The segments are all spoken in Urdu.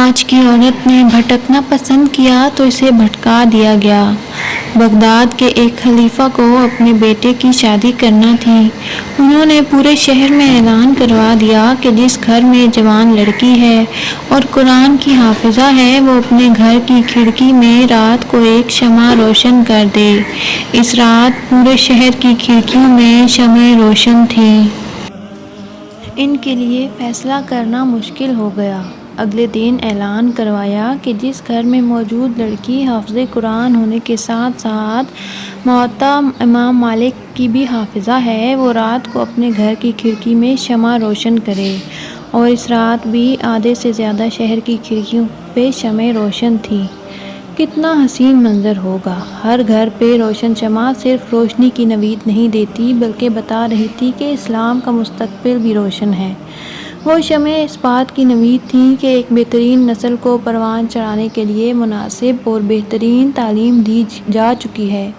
آج کی عورت نے بھٹکنا پسند کیا تو اسے بھٹکا دیا گیا۔ بغداد کے ایک خلیفہ کو اپنے بیٹے کی شادی کرنا تھی۔ انہوں نے پورے شہر میں اعلان کروا دیا کہ جس گھر میں جوان لڑکی ہے اور قرآن کی حافظہ ہے وہ اپنے گھر کی کھڑکی میں رات کو ایک شمع روشن کر دے۔ اس رات پورے شہر کی کھڑکیوں میں شمعیں روشن تھیں۔ ان کے لیے فیصلہ کرنا مشکل ہو گیا۔ اگلے دن اعلان کروایا کہ جس گھر میں موجود لڑکی حافظ قرآن ہونے کے ساتھ ساتھ موطا امام مالک کی بھی حافظہ ہے وہ رات کو اپنے گھر کی کھڑکی میں شمع روشن کرے۔ اور اس رات بھی آدھے سے زیادہ شہر کی کھڑکیوں پہ شمعیں روشن تھیں۔ کتنا حسین منظر ہوگا۔ ہر گھر پہ روشن شمع صرف روشنی کی نوید نہیں دیتی بلکہ بتا رہی تھی کہ اسلام کا مستقبل بھی روشن ہے۔ وہ شمعیں اس بات کی نوید تھیں کہ ایک بہترین نسل کو پروان چڑھانے کے لیے مناسب اور بہترین تعلیم دی جا چکی ہے۔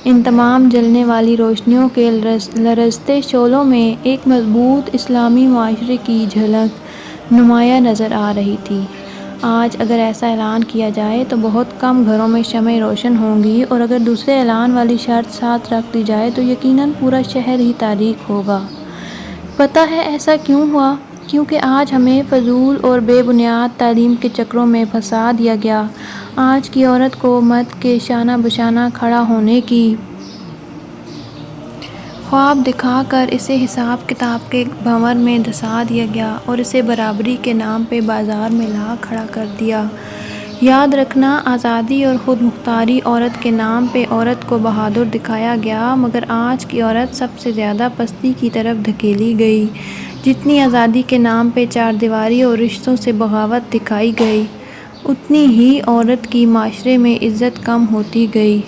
ان تمام جلنے والی روشنیوں کے لرزتے شعلوں میں ایک مضبوط اسلامی معاشرے کی جھلک نمایاں نظر آ رہی تھی۔ آج اگر ایسا اعلان کیا جائے تو بہت کم گھروں میں شمعیں روشن ہوں گی اور اگر دوسرے اعلان والی شرط ساتھ رکھ دی جائے تو یقیناً پورا شہر ہی تاریک ہوگا۔ پتہ ہے ایسا کیوں ہوا؟ کیونکہ آج ہمیں فضول اور بے بنیاد تعلیم کے چکروں میں پھنسا دیا گیا۔ آج کی عورت کو مرد کے شانہ بشانہ کھڑا ہونے کی خواب دکھا کر اسے حساب کتاب کے بھنور میں دھسا دیا گیا اور اسے برابری کے نام پہ بازار میں لا کھڑا کر دیا۔ یاد رکھنا، آزادی اور خود مختاری عورت کے نام پہ عورت کو بہادر دکھایا گیا مگر آج کی عورت سب سے زیادہ پستی کی طرف دھکیلی گئی۔ جتنی آزادی کے نام پہ چار دیواری اور رشتوں سے بغاوت دکھائی گئی اتنی ہی عورت کی معاشرے میں عزت کم ہوتی گئی۔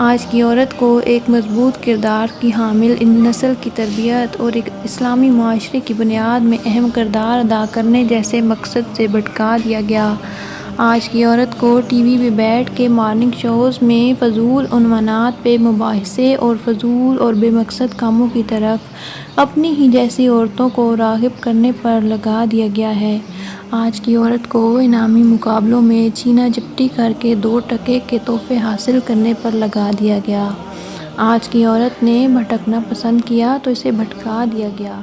آج کی عورت کو ایک مضبوط کردار کی حامل نسل کی تربیت اور ایک اسلامی معاشرے کی بنیاد میں اہم کردار ادا کرنے جیسے مقصد سے بھٹکا دیا گیا۔ آج کی عورت کو ٹی وی پہ بیٹھ کے مارننگ شوز میں فضول عنوانات پہ مباحثے اور فضول اور بے مقصد کاموں کی طرف اپنی ہی جیسی عورتوں کو راغب کرنے پر لگا دیا گیا ہے۔ آج کی عورت کو انعامی مقابلوں میں چینہ جپٹی کر کے 2 ٹکے کے تحفے حاصل کرنے پر لگا دیا گیا۔ آج کی عورت نے بھٹکنا پسند کیا تو اسے بھٹکا دیا گیا۔